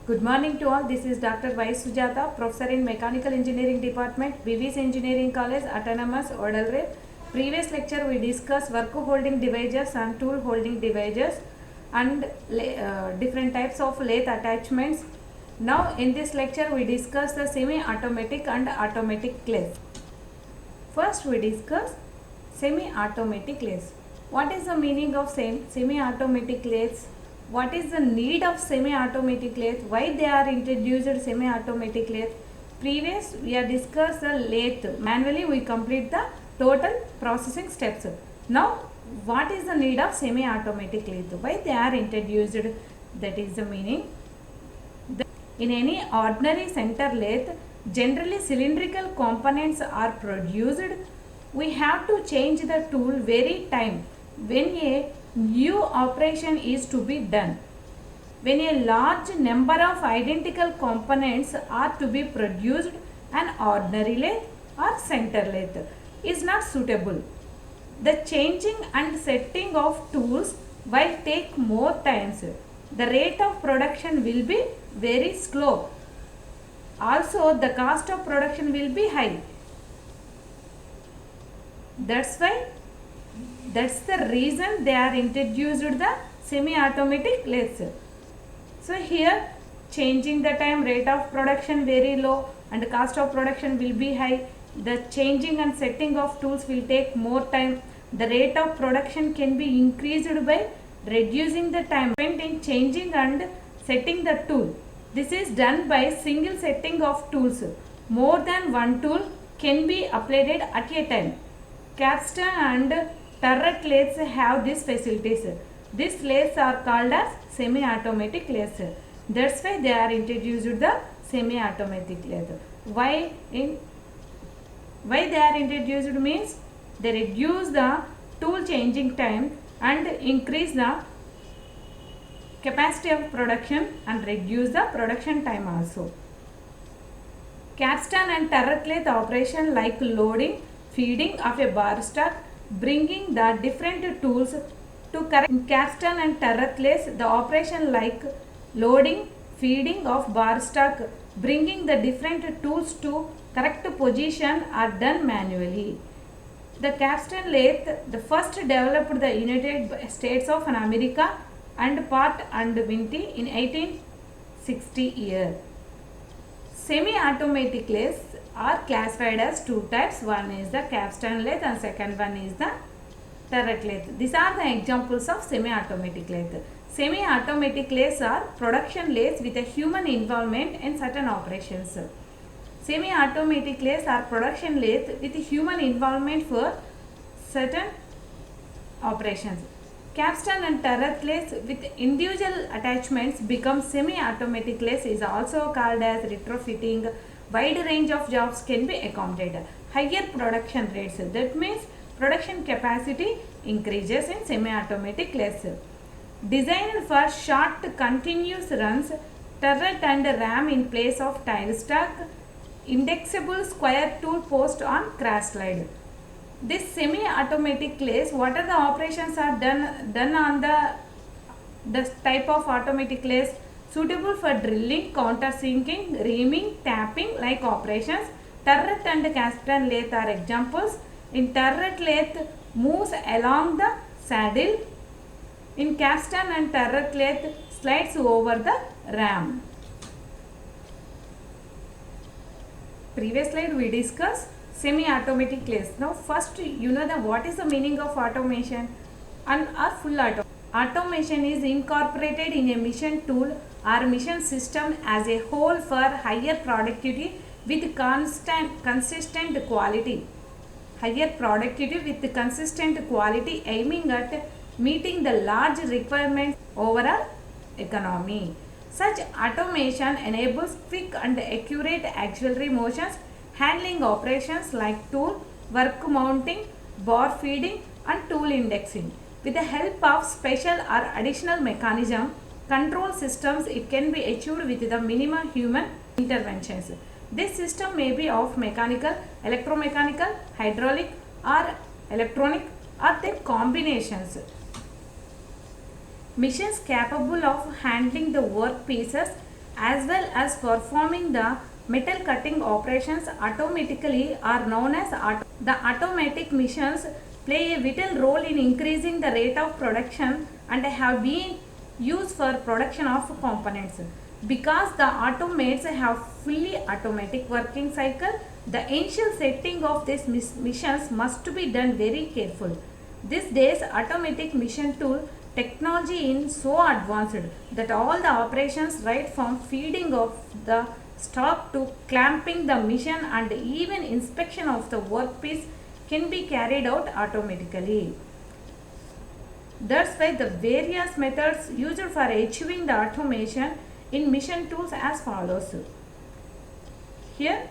Good morning to all. This is Dr. Y. Sujata, Professor in Mechanical Engineering Department, BVS Engineering College, Autonomous, Odalre. Previous lecture we discussed work holding devices and tool holding devices and different types of lathe attachments. Now in this lecture we discuss the semi-automatic and automatic lathe. First we discuss semi-automatic lathes. What is the meaning of semi-automatic lathes? What is the need of semi-automatic lathe? Why they are introduced semi-automatic lathe? Previous we have discussed the lathe. Manually we complete the total processing steps. Now what is the need of semi-automatic lathe? Why they are introduced? That is the meaning. In any ordinary center lathe, generally cylindrical components are produced. We have to change the tool very time when a new operation is to be done. When a large number of identical components are to be produced, an ordinary lathe or center lathe is not suitable. The changing and setting of tools will take more times. The rate of production will be very slow. Also, the cost of production will be high. That's the reason they are introduced the semi-automatic lathes. So here changing the time, rate of production very low and cost of production will be high. The changing and setting of tools will take more time. The rate of production can be increased by reducing the time spent in changing and setting the tool. This is done by single setting of tools. More than one tool can be applied at a time. Capstan and turret lathes have these facilities. These lathes are called as semi-automatic lathes. That's why they are introduced the semi-automatic lathe. Why they are introduced means they reduce the tool changing time and increase the capacity of production and reduce the production time also. Capstan and turret lathe operation like loading, feeding of a bar stock, bringing the different tools to correct. In capstan and turret lathes, the operation like loading, feeding of bar stock, bringing the different tools to correct position are done manually. The capstan lathe, the first developed the United States of America and Part and Vinti in 1860 year. Semi-automatic lathes are classified as two types. One is the capstan lathe and second one is the turret lathe. These are the examples of semi-automatic lathe. Semi-automatic lathes are production lathes with a human involvement in certain operations. Semi-automatic lathes are production lathe with human involvement for certain operations. Capstan and turret lathes with individual attachments become semi-automatic lathes is also called as retrofitting. Wide range of jobs can be accommodated. Higher production rates, that means production capacity increases in semi-automatic lathes. Designed for short continuous runs, turret and ram in place of tile stack, indexable square tool post on crash slide. This semi-automatic lathe, what are the operations are done on the type of automatic lathe? Suitable for drilling, countersinking, reaming, tapping like operations. Turret and capstan lathe are examples. In turret lathe moves along the saddle. In capstan and turret lathe slides over the ram. Previous slide we discussed semi-automatic lathes. Now first you know what is the meaning of automation and full automation. Automation is incorporated in a mission tool or mission system as a whole for higher productivity with consistent quality. Higher productivity with consistent quality aiming at meeting the large requirements overall economy. Such automation enables quick and accurate auxiliary motions, handling operations like tool, work mounting, bar feeding and tool indexing. With the help of special or additional mechanism, control systems, it can be achieved with the minimum human interventions. This system may be of mechanical, electromechanical, hydraulic or electronic or their combinations. Machines capable of handling the work pieces as well as performing the metal cutting operations automatically are known as the automatic machines play a vital role in increasing the rate of production and have been used for production of components. Because the automates have fully automatic working cycle, the initial setting of these machines must be done very careful. These days, automatic machine tool technology is so advanced that all the operations right from feeding of the stock to clamping the machine and even inspection of the workpiece can be carried out automatically. That's why the various methods used for achieving the automation in machine tools as follows. Here,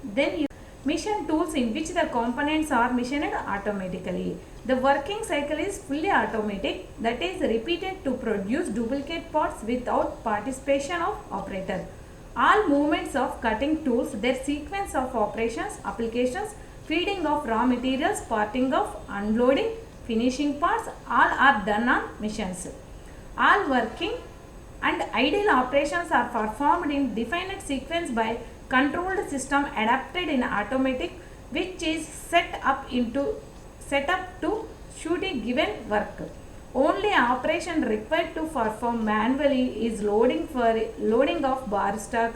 then you machine tools in which the components are machined automatically. The working cycle is fully automatic, that is repeated to produce duplicate parts without participation of operator. All movements of cutting tools, their sequence of operations, applications, feeding of raw materials, parting of, unloading, finishing parts, all are done on machines. All working and idle operations are performed in definite sequence by controlled system adapted in automatic, which is set up to shoot a given work. Only operation required to perform manually is loading of bar stock,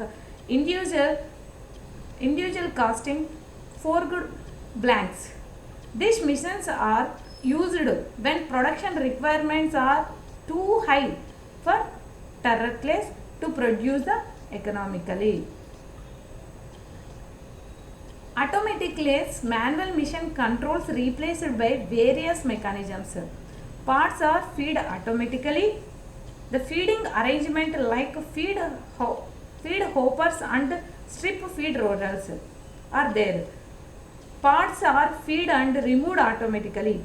individual casting, forged blanks. These machines are used when production requirements are too high for turretless to produce the economically. Automatic lathes manual machine controls replaced by various mechanisms. Parts are fed automatically. The feeding arrangement like feed hoppers and strip feed rollers are there. Parts are fed and removed automatically.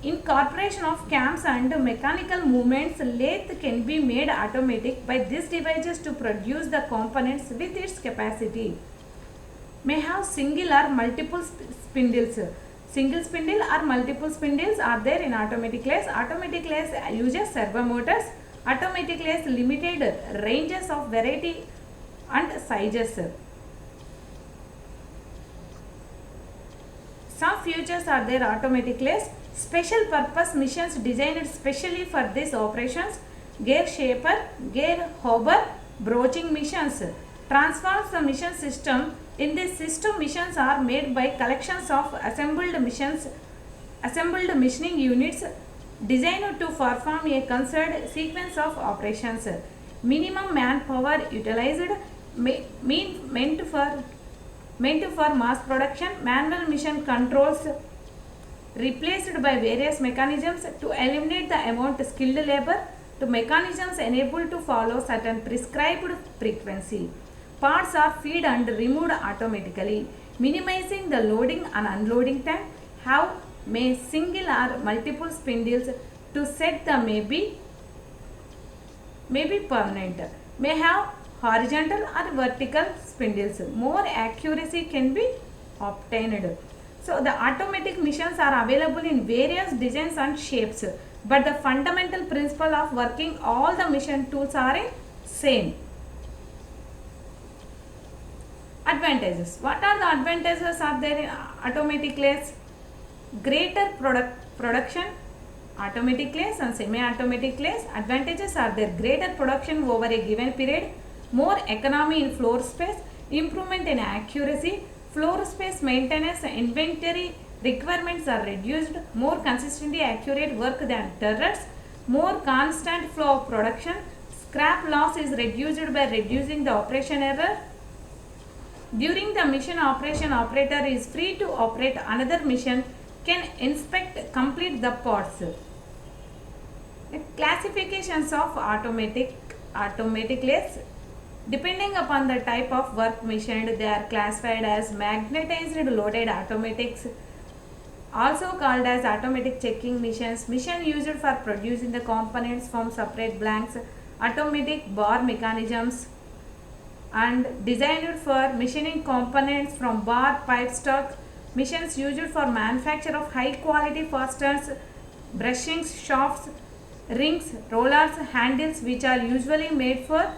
Incorporation of cams and mechanical movements, lathe can be made automatic by these devices to produce the components with its capacity. May have single or multiple spindles. Single spindle or multiple spindles are there in automatic lathe. Automatic lathe uses servo motors. Automatic lathe limited ranges of variety and sizes. Some features are there automatic lathe. Special purpose machines designed specially for these operations. Gear shaper, gear hopper, broaching machines. Transforms the machine system. In this system, machines are made by collections of assembled machining units designed to perform a concerted sequence of operations. Minimum manpower utilized, meant for mass production. Manual machine controls replaced by various mechanisms to eliminate the amount of skilled labor to mechanisms enabled to follow certain prescribed frequency. Parts are fed and removed automatically, minimizing the loading and unloading time. Have may single or multiple spindles to set the may be permanent. May have horizontal or vertical spindles. More accuracy can be obtained. So the automatic machines are available in various designs and shapes, but the fundamental principle of working all the machine tools are in same. Advantages. What are the advantages are there in automatic lathes? Greater production, automatic lathes and semi-automatic lathes. Advantages are there: greater production over a given period, more economy in floor space, improvement in accuracy, floor space maintenance, inventory requirements are reduced, more consistently accurate work than turrets, more constant flow of production, scrap loss is reduced by reducing the operation error. During the machine operation, operator is free to operate another machine, can inspect, complete the parts. Classifications of automatic lathes. Depending upon the type of work machined, they are classified as magnetized loaded automatics, also called as automatic checking machines, machine used for producing the components from separate blanks, automatic bar mechanisms, and designed for machining components from bar pipe stock, machines used for manufacture of high quality fasteners, bushings, shafts, rings, rollers, handles, which are usually made for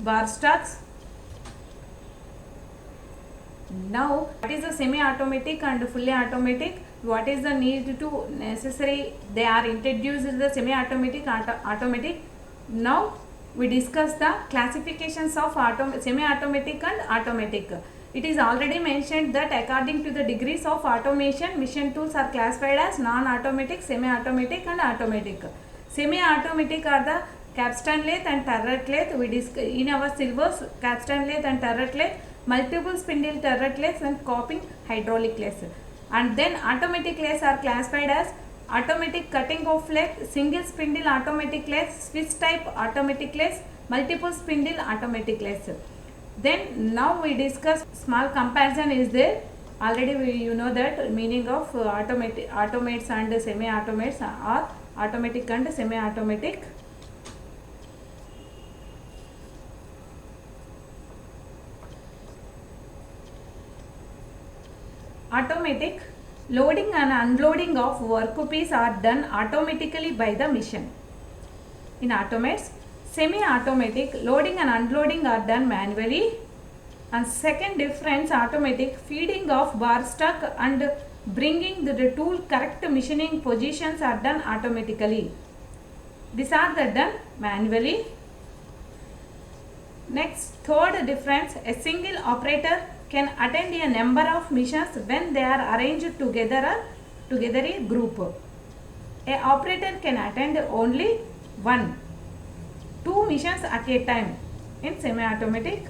bar stocks. Now, what is the semi-automatic and fully automatic? What is the need to necessary? They are introduced the semi-automatic, automatic. Now, we discuss the classifications of semi-automatic and automatic. It is already mentioned that according to the degrees of automation, mission tools are classified as non-automatic, semi-automatic and automatic. Semi-automatic are the capstan lathe and turret lathe. We discuss in our syllabus capstan lathe and turret lathe, multiple spindle turret lathes and coping hydraulic lathes. And then automatic lathes are classified as automatic cutting of lathe, single spindle automatic lathe, switch type automatic lathe, multiple spindle automatic lathe. Then now we discuss small comparison is there. Already you know that meaning of automates and semi-automates or automatic and semi-automatic. Automatic loading and unloading of workpiece are done automatically by the machine. In automates, semi-automatic loading and unloading are done manually. And second difference, automatic feeding of bar stock and bringing the tool correct machining positions are done automatically. These are done manually. Next, third difference, a single operator can attend a number of missions when they are arranged together a group. A operator can attend only 2 missions at a time. In semi-automatic,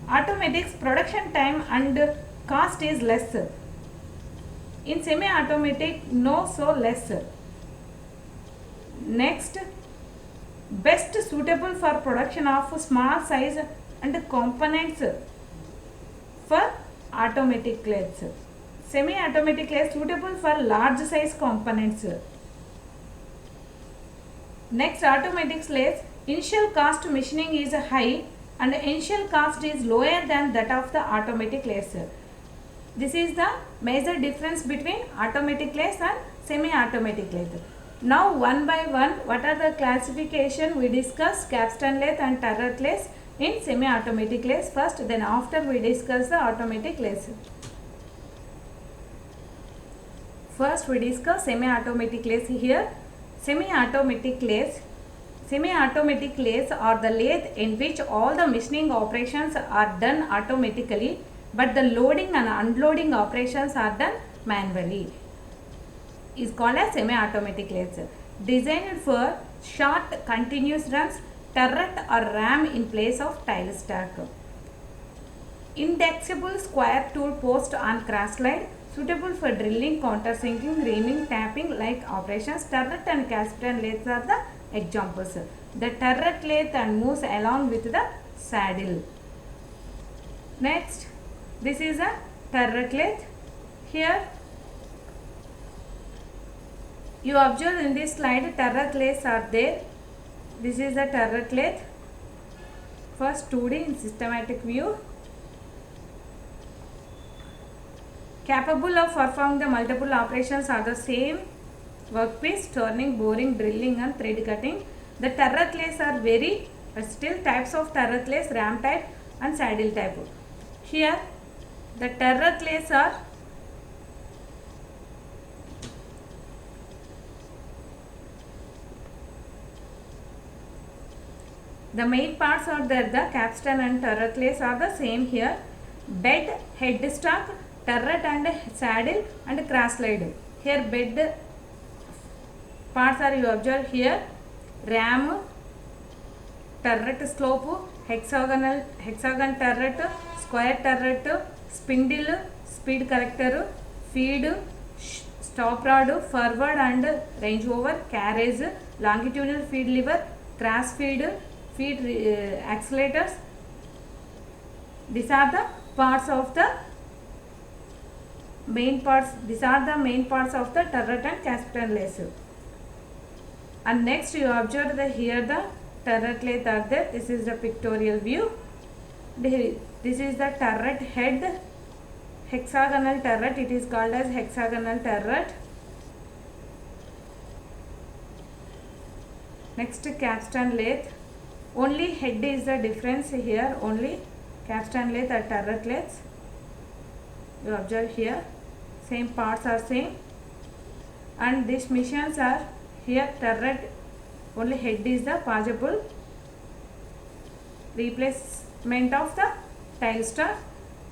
automatic's production time and cost is less. In semi-automatic, no so less. Next, best suitable for production of small size and components for automatic lathes. Semi-automatic lathes suitable for large size components. Next, automatic lathes initial cost machining is high and initial cost is lower than that of the automatic lathes. This is the major difference between automatic lathes and semi-automatic lathes. Now one by one, what are the classification? We discuss capstan lathe and turret lathes in semi-automatic lathes first, then after we discuss the automatic lathes. First we discuss semi-automatic lathes here. Semi-automatic lathes are the lathe in which all the machining operations are done automatically, but the loading and unloading operations are done manually. Is called as semi-automatic lathes. Designed for short continuous runs, turret or ram in place of tile stack. Indexable square tool post on crash slide, suitable for drilling, countersinking, reaming, tapping like operations. Turret and capstan lathes are the examples. The turret lathe and moves along with the saddle. Next, this is a turret lathe. Here you observe in this slide turret lathes are there. This is the turret lathe. First 2D in systematic view. Capable of performing the multiple operations are the same workpiece, turning, boring, drilling and thread cutting. The turret lathes are very versatile types of turret lathes, ram type and saddle type. Here the turret lathes are the main parts are there. The capstan and turret lathes are the same here. Bed, headstock, turret and saddle and crash slide. Here bed parts are you observe here. Ram, turret slope, hexagon turret, square turret, spindle, speed corrector, feed, stop rod, forward and range over, carriage, longitudinal feed lever, crash feed accelerators. These are the parts of the main parts. These are the main parts of the turret and capstan lathe. And next you observe the here the turret lathe are there. This is the pictorial view. This is the turret head, hexagonal turret. It is called as hexagonal turret. Next capstan lathe. Only head is the difference here. Only capstan lathe or turret lathes. You observe here, same parts are same, and these machines are here turret. Only head is the possible replacement of the tile star.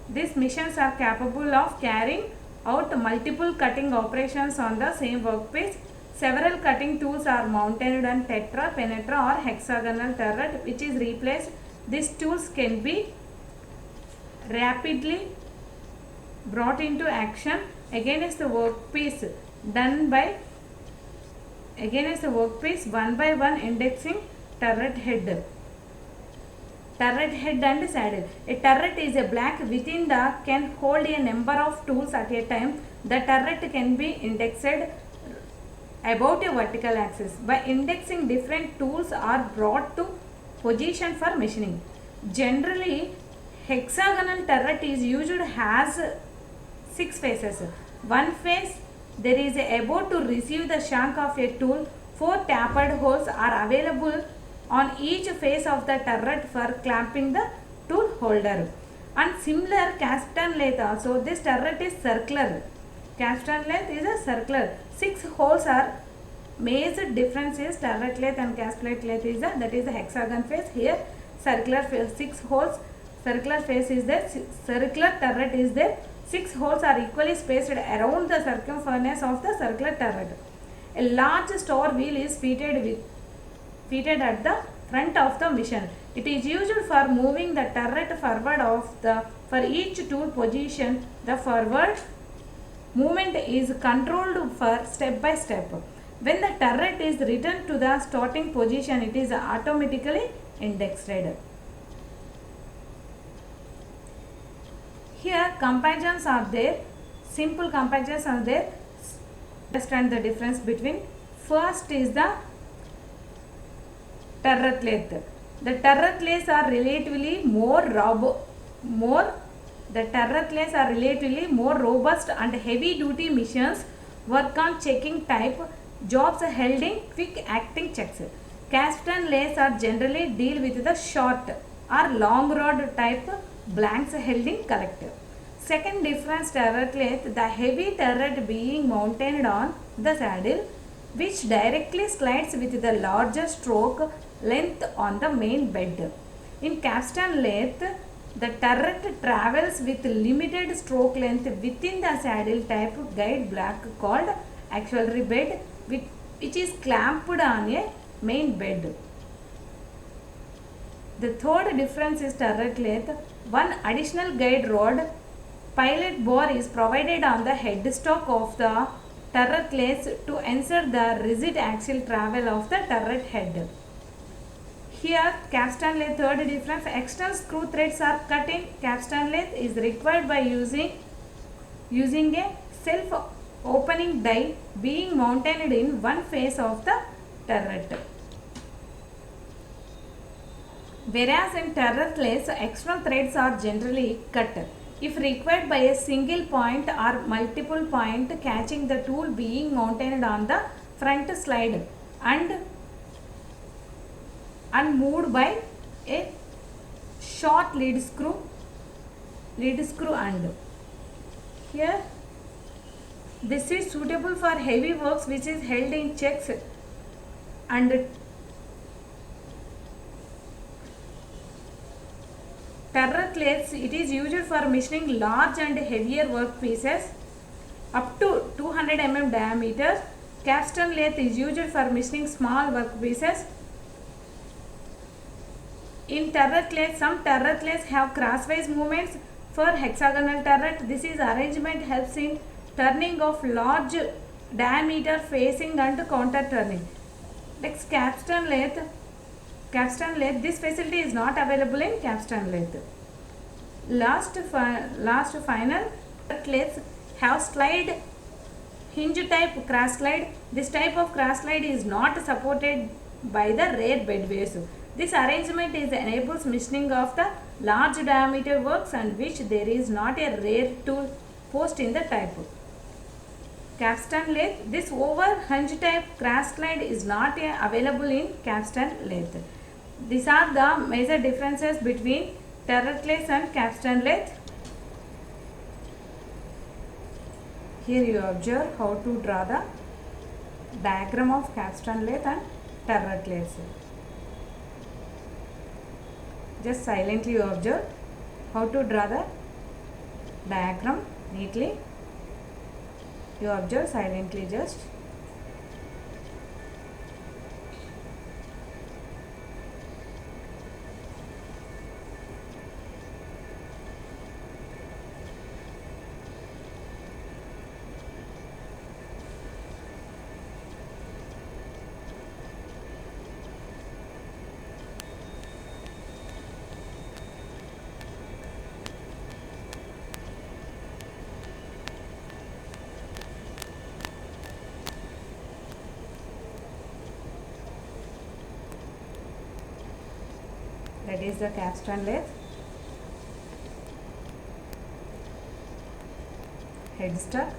These machines are capable of carrying out multiple cutting operations on the same workpiece. Several cutting tools are mounted on tetra, penetra or hexagonal turret which is replaced. These tools can be rapidly brought into action against the workpiece one by one, indexing turret head. Turret head and saddle. A turret is a block within the can hold a number of tools at a time. The turret can be indexed about a vertical axis. By indexing, different tools are brought to position for machining. Generally, hexagonal turret is used as 6 faces. One face there is about to receive the shank of a tool. 4 tapered holes are available on each face of the turret for clamping the tool holder. And similar capstan lathe also, this turret is circular. Capstan lathe is a circular. 6 holes are major difference is turret lathe and capstan lathe is that is the hexagon face. Here circular face, 6 holes. Circular face is there. Circular turret is there. 6 holes are equally spaced around the circumference of the circular turret. A large store wheel is fitted at the front of the machine. It is used for moving the turret forward for each tool position. The forward movement is controlled for step by step. When the turret is returned to the starting position, it is automatically indexed. Here comparisons are there, simple comparisons are there. Understand the difference between. First is the turret lathe. The turret lathes are relatively more robust and heavy duty machines work on checking type jobs held in quick acting checks. Capstan lathes are generally deal with the short or long rod type blanks held in collector. Second difference, turret lathe, the heavy turret being mounted on the saddle which directly slides with the larger stroke length on the main bed. In capstan lathe, the turret travels with limited stroke length within the saddle type guide block called auxiliary bed which is clamped on a main bed. The third difference is turret lathe. One additional guide rod pilot bore is provided on the headstock of the turret lathe to ensure the rigid axial travel of the turret head. Here capstan lathe, third difference, external screw threads are cut in capstan lathe is required by using a self opening die being mounted in one face of the turret. Whereas in turret lathe, external threads are generally cut if required by a single point or multiple point, catching the tool being mounted on the front slide and moved by a short lead screw and here this is suitable for heavy works which is held in checks and turret lathes. It is used for machining large and heavier work pieces up to 200 mm diameter. Capstan lathe is used for machining small work pieces. In turret lathe, some turret lathes have crosswise movements. For hexagonal turret, this is arrangement helps in turning of large diameter facing and counter turning. Next, capstan lathe, this facility is not available in capstan lathe. Last final lathes have slide hinge type cross slide. This type of cross slide is not supported by the rear bedways. This arrangement enables machining of the large diameter works and which there is not a rear tool post in the type. Capstan lathe, this over hinge type cross slide is not available in capstan lathe. These are the major differences between turret lathe and capstan lathe. Here you observe how to draw the diagram of capstan lathe and turret lathe. Just silently you observe how to draw the diagram neatly. You observe silently just. That is the capstan lathe. Headstock.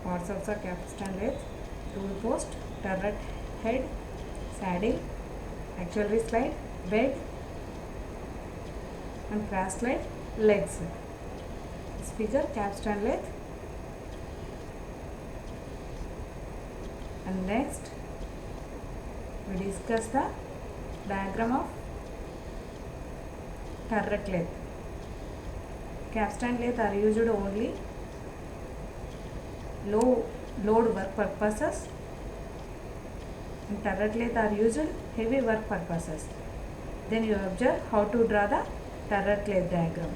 Parts of the capstan lathe: tool post, turret head, saddle, auxiliary slide, bed and crash slide legs. This figure capstan lathe. And next we discuss the diagram of turret lathe. Capstan lathe are used only low load work purposes, and turret lathe are used heavy work purposes. Then you observe how to draw the turret lathe diagram.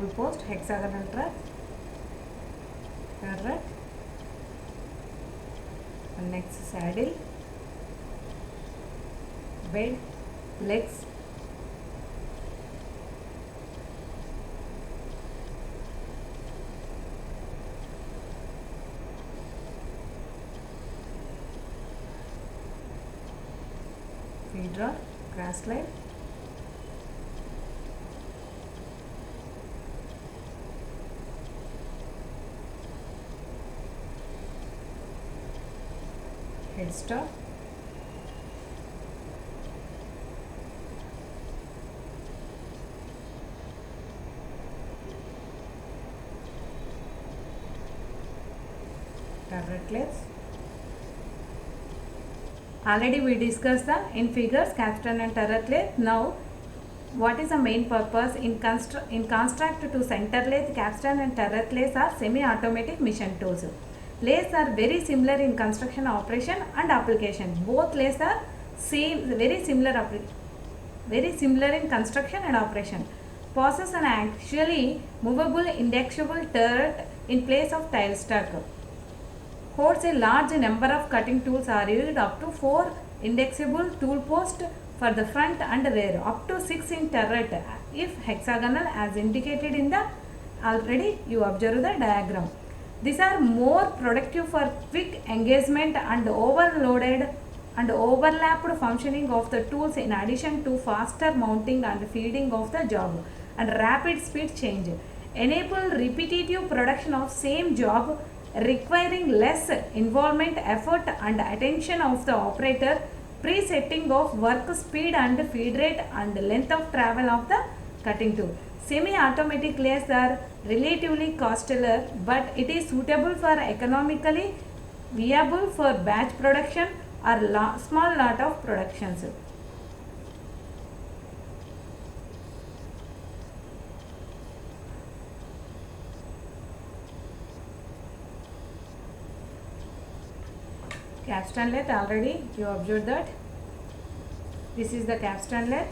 tool post, hexagonal truck, turret, and next saddle, bed, legs, feeder, grass slide, headstock, turretlets. Already we discussed the in figures capstan and turretlet. Now what is the main purpose in construct to center lathe, capstan and turretlets are semi-automatic mission tools. Lathes are very similar in construction operation and application. Both lathes are very similar in construction and operation. Possess an actually movable indexable turret in place of tile stack. Holds a large number of cutting tools are used, up to 4 indexable tool posts for the front and rear, up to 6 in turret if hexagonal as indicated in the already you observe the diagram. These are more productive for quick engagement and overloaded and overlapped functioning of the tools, in addition to faster mounting and feeding of the job and rapid speed change. Enable repetitive production of same job requiring less involvement, effort and attention of the operator, pre-setting of work speed and feed rate and length of travel of the cutting tool. Semi-automatic lathes are relatively costlier, but it is suitable for economically viable for batch production or small lot of productions. Capstan lathe, already you observed that. This is the capstan lathe.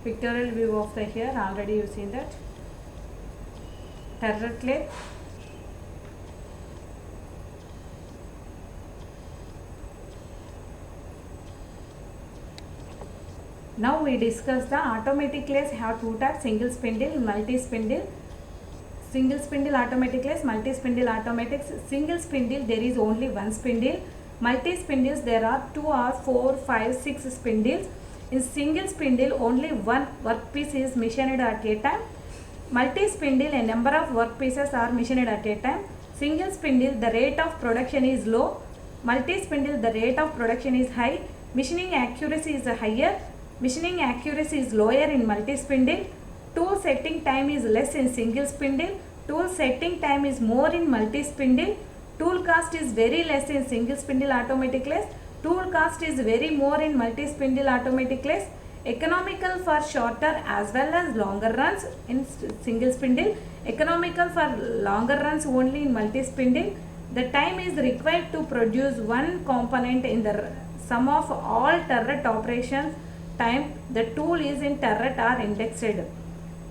Pictorial view of the here, already you seen that. Turret lathe. Now we discuss the automatic lathes have two types: single spindle, multi spindle. Single spindle automatic lathes, multi spindle automatics. Single spindle there is only one spindle. Multi spindles there are 2 or 4, 5, 6 spindles. In single spindle only one workpiece is machined at a time. Multi spindle a number of workpieces are machined at a time. Single spindle the rate of production is low. Multi spindle the rate of production is high. Machining accuracy is higher. Machining accuracy is lower in multi spindle. Tool setting time is less in single spindle. Tool setting time is more in multi spindle. Tool cost is very less in single spindle automatic lathe. Tool cost is very more in multi spindle automatic lathe. Economical for shorter as well as longer runs in single spindle. Economical for longer runs only in multi spindle. The time is required to produce one component in the sum of all turret operations time. The tool is in turret are indexed.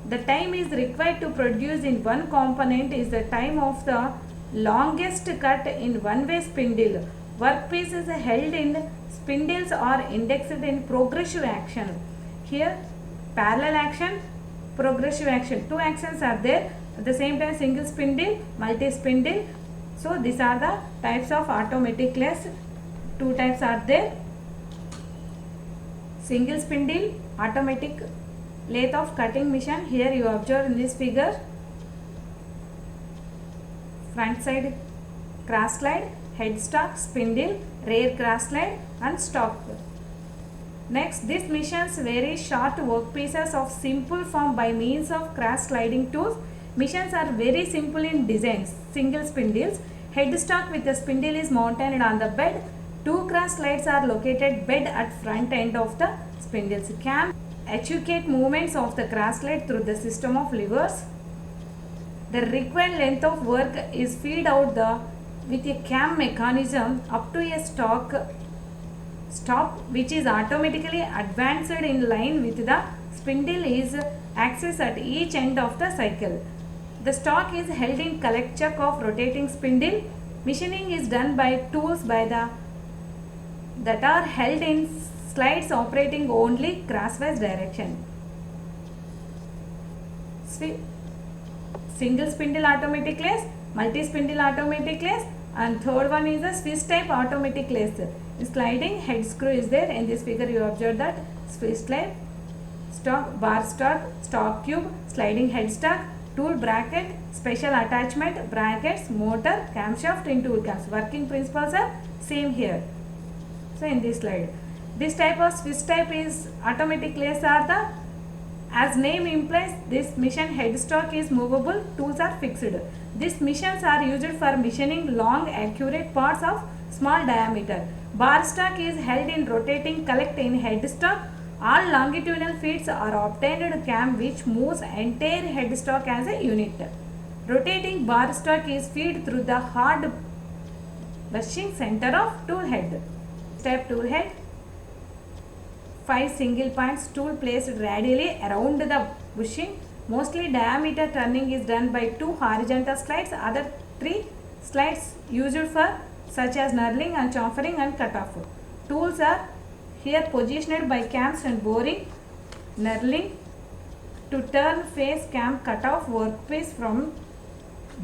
The time is required to produce in one component is the time of the longest cut in one-way spindle. Workpiece is held in spindles are indexed in progressive action. Here parallel action, progressive action. Two actions are there. At the same time single spindle, multi spindle. So these are the types of automatic lathes. Two types are there. Single spindle automatic lathe of cutting machine. Here you observe in this figure front side cross slide, headstock, spindle, rear cross slide and stock. Next, these machines very short workpieces of simple form by means of cross sliding tools. Machines are very simple in design. Single spindles. Headstock with the spindle is mounted on the bed. Two cross slides are located bed at front end of the spindles. Can execute movements of the cross slide through the system of levers. The required length of work is feed out with a cam mechanism up to a stop which is automatically advanced in line with the spindle is axis at each end of the cycle. The stock is held in collect chuck of rotating spindle. Machining is done by tools that are held in slides operating only crosswise direction. Single spindle automatic lathe, multi spindle automatic lathe, and third one is a Swiss type automatic lathe. Sliding head screw is there. In this figure you observe that Swiss type, stock, bar stock tube, sliding headstock, tool bracket, special attachment, brackets, motor, camshaft in tool cams. Working principles are same here. So in this slide, this type of Swiss type is automatic lathes are the, as name implies, this machine headstock is movable, tools are fixed. These machines are used for machining long accurate parts of small diameter. Bar stock is held in rotating collect in headstock. All longitudinal feeds are obtained cam which moves entire headstock as a unit. Rotating bar stock is fed through the hard bushing center of tool head. Step tool head. 5 single points tool placed radially around the bushing. Mostly diameter turning is done by 2 horizontal slides. Other 3 slides used for such as knurling and chamfering and cutoff. Tools are here positioned by cams and boring, knurling to turn face cam cutoff workpiece from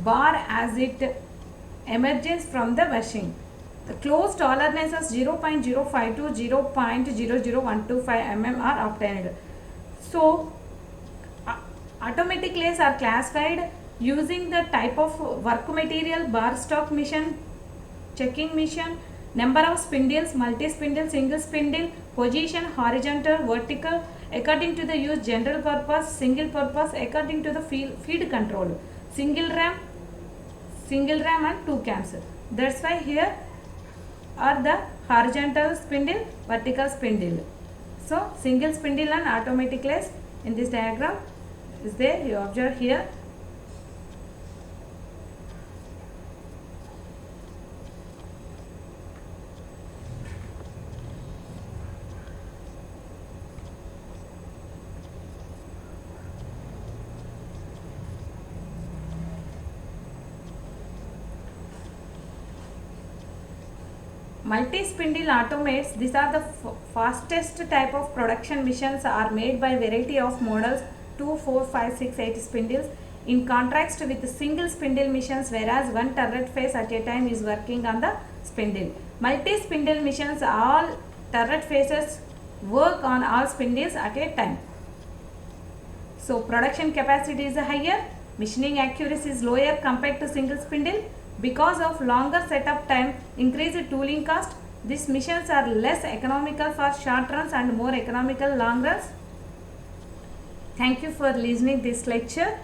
bar as it emerges from the bushing. The closed tolerances 0.05 to 0.00125 mm are obtained. So, automatic lathes are classified using the type of work material, bar stock machine, checking machine, number of spindles, multi spindle, single spindle, position, horizontal, vertical, according to the use, general purpose, single purpose, according to the feed control, single ram and 2 cams. That's why here are the horizontal spindle, vertical spindle. So single spindle and automatic lathe in this diagram is there. You observe here. Multi-spindle automates, these are the fastest type of production machines are made by variety of models 2, 4, 5, 6, 8 spindles in contrast with single spindle machines, whereas one turret face at a time is working on the spindle. Multi-spindle machines, all turret faces work on all spindles at a time. So production capacity is higher, machining accuracy is lower compared to single spindle. Because of longer setup time, increased tooling cost, these machines are less economical for short runs and more economical long runs. Thank you for listening this lecture.